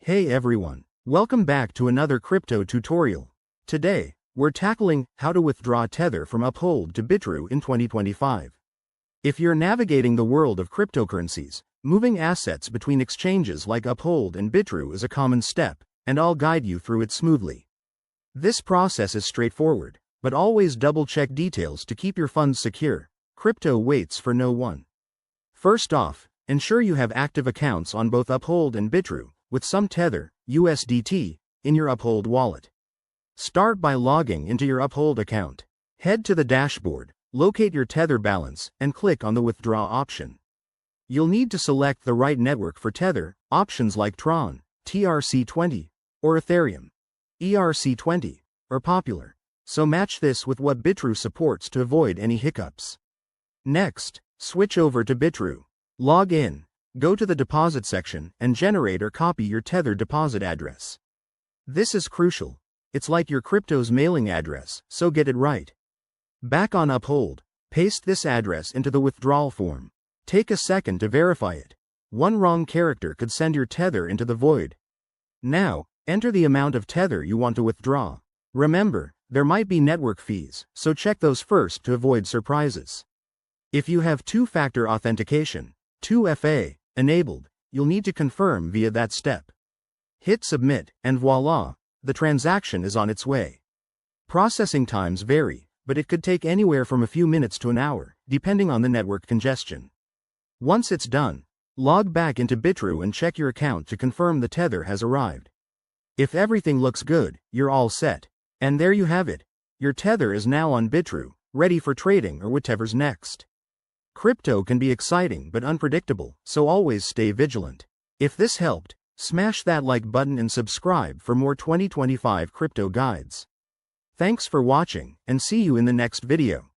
Hey everyone, welcome back to another crypto tutorial. Today, we're tackling how to withdraw Tether from Uphold to Bitrue in 2025. If you're navigating the world of cryptocurrencies, moving assets between exchanges like Uphold and Bitrue is a common step, and I'll guide you through it smoothly. This process is straightforward, but always double-check details to keep your funds secure. Crypto waits for no one. First off, ensure you have active accounts on both Uphold and Bitrue, with some Tether, USDT, in your Uphold wallet. Start by logging into your Uphold account. Head to the dashboard, locate your Tether balance, and click on the Withdraw option. You'll need to select the right network for Tether. Options like Tron, TRC20, or Ethereum, ERC20, are popular, so match this with what Bitrue supports to avoid any hiccups. Next, switch over to Bitrue. Log in. Go to the deposit section and generate or copy your Tether deposit address. This is crucial. It's like your crypto's mailing address, so get it right. Back on Uphold, paste this address into the withdrawal form. Take a second to verify it. One wrong character could send your Tether into the void. Now, enter the amount of Tether you want to withdraw. Remember, there might be network fees, so check those first to avoid surprises. If you have two-factor authentication, 2FA, enabled, you'll need to confirm via that step. Hit submit, and voila, the transaction is on its way. Processing times vary, but it could take anywhere from a few minutes to an hour, depending on the network congestion. Once it's done, log back into Bitrue and check your account to confirm the Tether has arrived. If everything looks good, you're all set. And there you have it. Your Tether is now on Bitrue, ready for trading or whatever's next. Crypto can be exciting but unpredictable, so always stay vigilant. If this helped, smash that like button and subscribe for more 2025 crypto guides. Thanks for watching, and see you in the next video.